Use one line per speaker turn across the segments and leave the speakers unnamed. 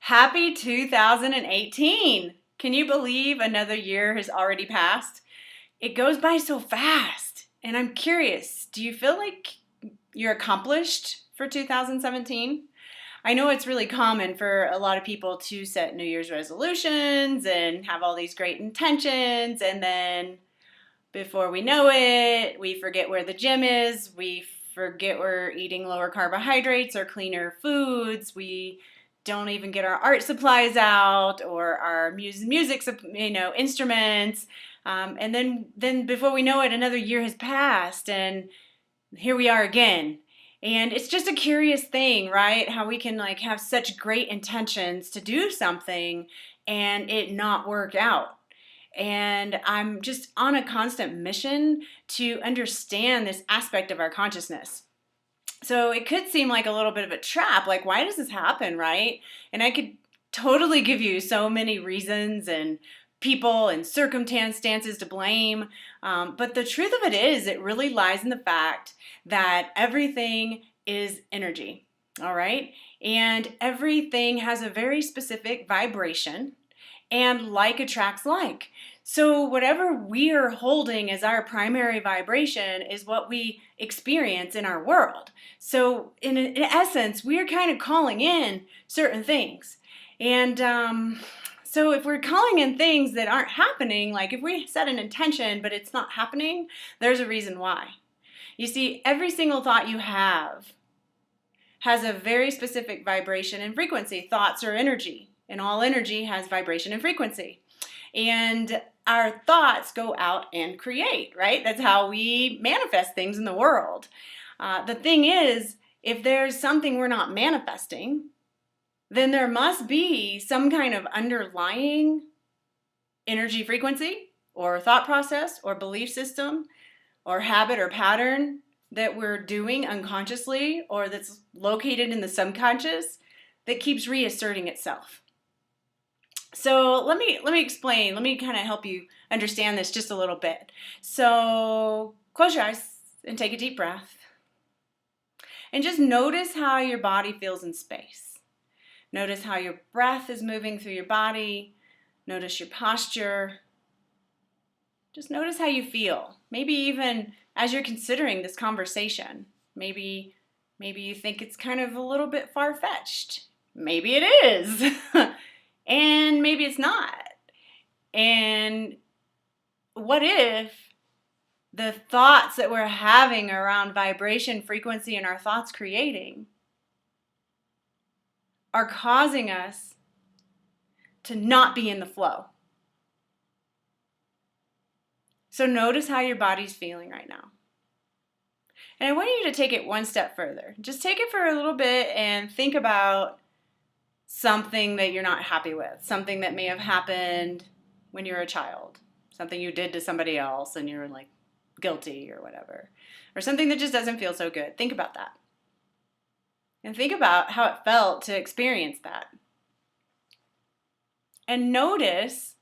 Happy 2018! Can you believe another year has already passed? It goes by so fast. And I'm curious, do you feel like you're accomplished for 2017? I know it's really common for a lot of people to set New Year's resolutions and have all these great intentions, and then before we know it, we forget where the gym is, we forget we're eating lower carbohydrates or cleaner foods, we don't even get our art supplies out or our music instruments. And then before we know it, another year has passed, and here we are again. And it's just a curious thing, right? How we can like have such great intentions to do something and it not work out. And I'm just on a constant mission to understand this aspect of our consciousness. So it could seem like a little bit of a trap. Like, why does this happen, right? And I could totally give you so many reasons and people and circumstances to blame. But the truth of it is, it really lies in the fact that everything is energy, all right? And everything has a very specific vibration, and like attracts like. So whatever we are holding as our primary vibration is what we experience in our world. So in essence, we are kind of calling in certain things. And so if we're calling in things that aren't happening, like if we set an intention but it's not happening, there's a reason why. You see, every single thought you have has a very specific vibration and frequency. Thoughts are energy, and all energy has vibration and frequency. And our thoughts go out and create, right? That's how we manifest things in the world. The thing is, if there's something we're not manifesting, then there must be some kind of underlying energy frequency or thought process or belief system or habit or pattern that we're doing unconsciously or that's located in the subconscious that keeps reasserting itself. So let me explain. Let me kind of help you understand this just a little bit. So close your eyes and take a deep breath. And just notice how your body feels in space. Notice how your breath is moving through your body. Notice your posture. Just notice how you feel. Maybe even as you're considering this conversation. Maybe you think it's kind of a little bit far-fetched. Maybe it is. And maybe it's not. And what if the thoughts that we're having around vibration, frequency, and our thoughts creating are causing us to not be in the flow? So notice how your body's feeling right now. And I want you to take it one step further. Just take it for a little bit and think about something that you're not happy with, something that may have happened when you were a child, something you did to somebody else and you're like guilty or whatever, or something that just doesn't feel so good. Think about that. And think about how it felt to experience that. And notice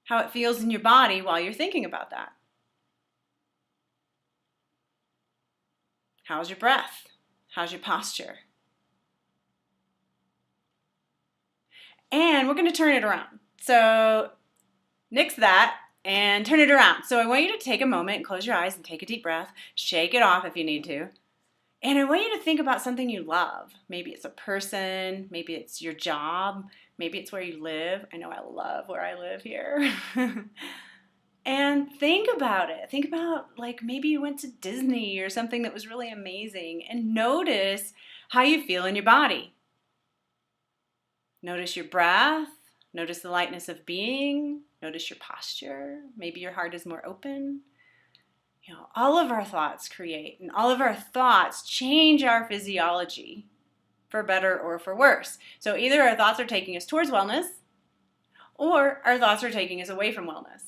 how it feels in your body while you're thinking about that. How's your breath? How's your posture? And we're going to turn it around. So nix that and turn it around. So I want you to take a moment, close your eyes and take a deep breath. Shake it off if you need to. And I want you to think about something you love. Maybe it's a person, maybe it's your job, maybe it's where you live. I know I love where I live here. And think about it. Think about like maybe you went to Disney or something that was really amazing, and notice how you feel in your body. Notice your breath, notice the lightness of being, notice your posture. Maybe your heart is more open. You know, all of our thoughts create, and all of our thoughts change our physiology for better or for worse. So either our thoughts are taking us towards wellness, or our thoughts are taking us away from wellness.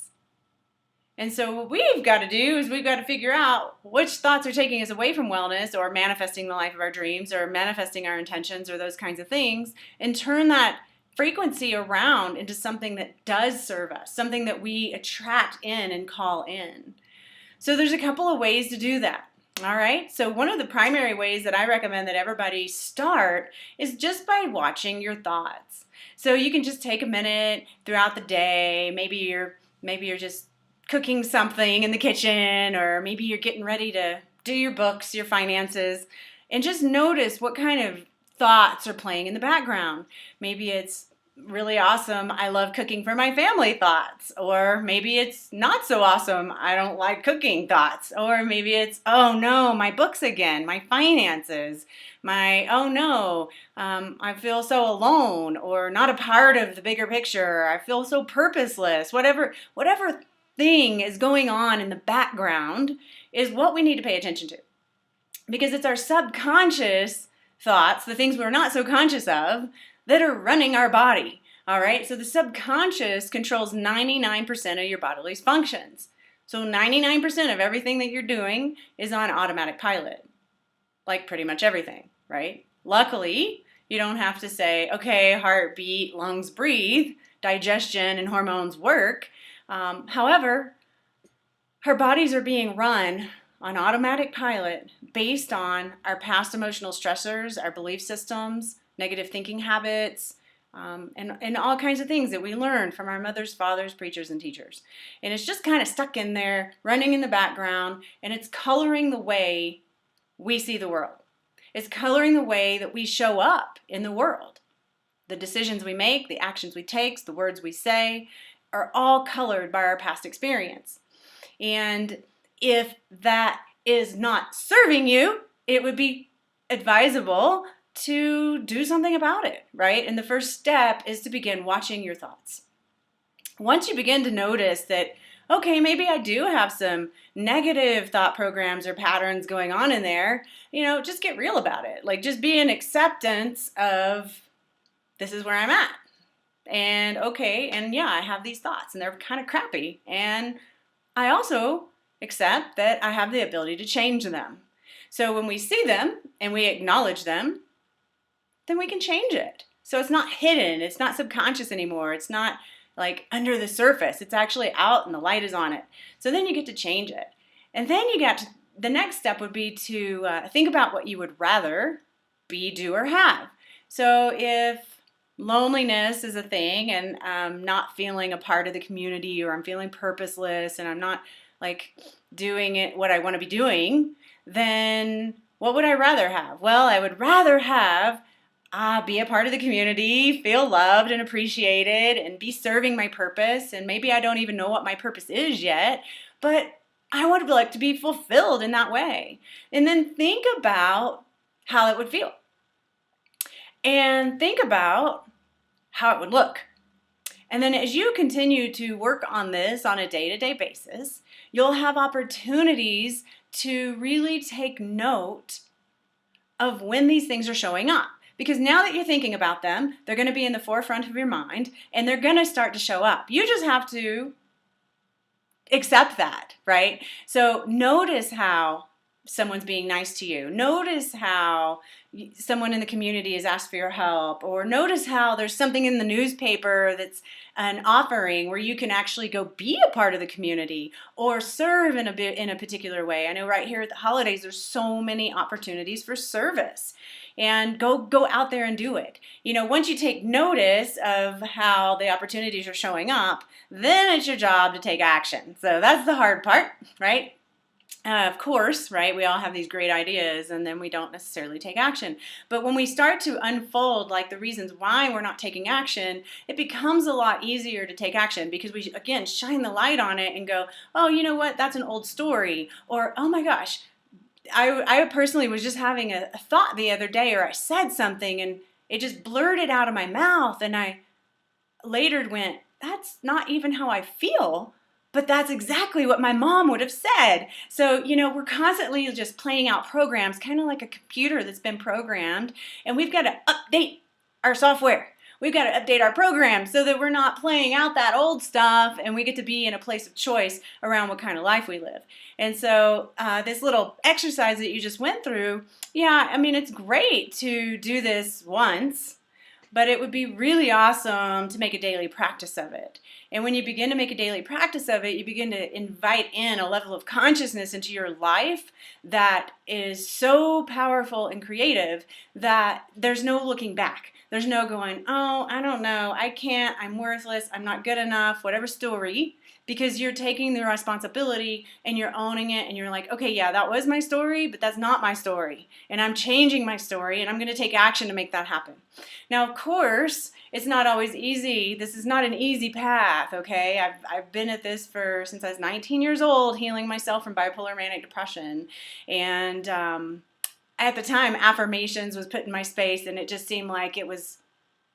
And so what we've got to do is we've got to figure out which thoughts are taking us away from wellness or manifesting the life of our dreams or manifesting our intentions or those kinds of things, and turn that frequency around into something that does serve us, something that we attract in and call in. So there's a couple of ways to do that. All right. So one of the primary ways that I recommend that everybody start is just by watching your thoughts. So you can just take a minute throughout the day. Maybe you're just cooking something in the kitchen, or maybe you're getting ready to do your books, your finances, and just notice what kind of thoughts are playing in the background. Maybe it's really awesome, I love cooking for my family thoughts. Or maybe it's not so awesome, I don't like cooking thoughts. Or maybe it's, oh no, my books again, my finances, oh no, I feel so alone or not a part of the bigger picture. I feel so purposeless. Whatever thing is going on in the background is what we need to pay attention to. Because it's our subconscious thoughts, the things we're not so conscious of, that are running our body. All right, so the subconscious controls 99% of your body's functions. So 99% of everything that you're doing is on automatic pilot, like pretty much everything, right? Luckily, you don't have to say, okay, heart beat, lungs breathe, digestion and hormones work. However, our bodies are being run on automatic pilot based on our past emotional stressors, our belief systems, negative thinking habits, and all kinds of things that we learned from our mothers, fathers, preachers, and teachers. And it's just kind of stuck in there, running in the background, and it's coloring the way we see the world. It's coloring the way that we show up in the world. The decisions we make, the actions we take, the words we say are all colored by our past experience. And if that is not serving you, it would be advisable to do something about it, right? And the first step is to begin watching your thoughts. Once you begin to notice that, okay, maybe I do have some negative thought programs or patterns going on in there, just get real about it. Like, just be in acceptance of, this is where I'm at. And okay, and yeah, I have these thoughts and they're kind of crappy. And I also accept that I have the ability to change them. So when we see them and we acknowledge them, then we can change it. So it's not hidden, it's not subconscious anymore, it's not like under the surface, it's actually out and the light is on it. So then you get to change it. And then the next step would be to think about what you would rather be, do, or have. So if loneliness is a thing and I'm not feeling a part of the community, or I'm feeling purposeless and I'm not like doing it what I want to be doing, then what would I rather have? Well, I would rather have be a part of the community, feel loved and appreciated, and be serving my purpose. And maybe I don't even know what my purpose is yet, but I would like to be fulfilled in that way. And then think about how it would feel. And think about how it would look. And then as you continue to work on this on a day-to-day basis, you'll have opportunities to really take note of when these things are showing up. Because now that you're thinking about them, they're going to be in the forefront of your mind and they're going to start to show up. You just have to accept that, right? So notice how someone's being nice to you. Notice how someone in the community has asked for your help, or notice how there's something in the newspaper that's an offering where you can actually go be a part of the community or serve in a particular way. I know right here at the holidays, there's so many opportunities for service. And go out there and do it. Once you take notice of how the opportunities are showing up, then it's your job to take action. So that's the hard part, right? Of course, right, we all have these great ideas and then we don't necessarily take action. But when we start to unfold like the reasons why we're not taking action, it becomes a lot easier to take action because we, again, shine the light on it and go, oh, you know what, that's an old story. Or, oh my gosh, I personally was just having a thought the other day, or I said something and it just blurted out of my mouth, and I later went, that's not even how I feel, but that's exactly what my mom would have said. So, we're constantly just playing out programs, kind of like a computer that's been programmed, and we've got to update our software. We've got to update our program so that we're not playing out that old stuff, and we get to be in a place of choice around what kind of life we live. And so this little exercise that you just went through, yeah, I mean, it's great to do this once, but it would be really awesome to make a daily practice of it. And when you begin to make a daily practice of it, you begin to invite in a level of consciousness into your life that is so powerful and creative that there's no looking back. There's no going, oh, I don't know, I can't, I'm worthless, I'm not good enough, whatever story, because you're taking the responsibility and you're owning it and you're like, okay, yeah, that was my story, but that's not my story. And I'm changing my story and I'm going to take action to make that happen. Now, of course, it's not always easy. This is not an easy path, okay? I've been at this since I was 19 years old, healing myself from bipolar manic depression. And at the time, affirmations was put in my space and it just seemed like it was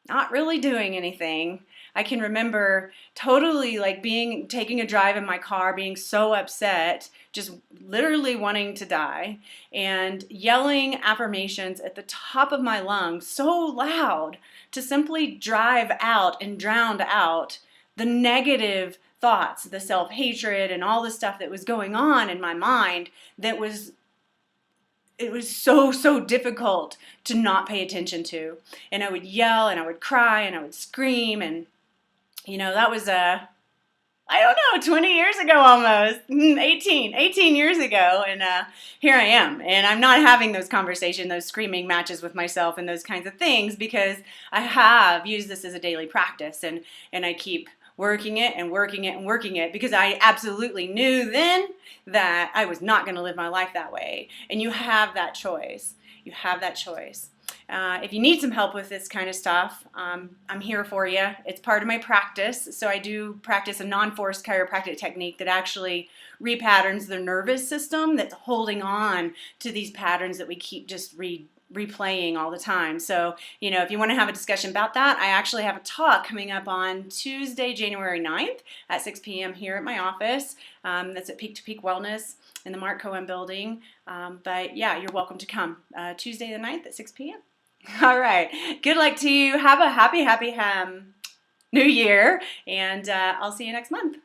not really doing anything. I can remember totally like taking a drive in my car, being so upset, just literally wanting to die, and yelling affirmations at the top of my lungs so loud to simply drive out and drown out the negative thoughts, the self-hatred and all the stuff that was going on in my mind it was so difficult to not pay attention to. And I would yell and I would cry and I would scream, and that was I don't know, 20 years ago almost, 18 years ago, and here I am. And I'm not having those conversations, those screaming matches with myself and those kinds of things, because I have used this as a daily practice, and I keep working it and working it and working it, because I absolutely knew then that I was not going to live my life that way. And you have that choice. You have that choice. If you need some help with this kind of stuff, I'm here for you. It's part of my practice. So I do practice a non-force chiropractic technique that actually repatterns the nervous system that's holding on to these patterns that we keep just replaying all the time. So, if you want to have a discussion about that, I actually have a talk coming up on Tuesday, January 9th at 6 p.m. here at my office. That's at Peak to Peak Wellness in the Mark Cohen building. But yeah, you're welcome to come Tuesday the 9th at 6 p.m. All right. Good luck to you. Have a happy New Year, and I'll see you next month.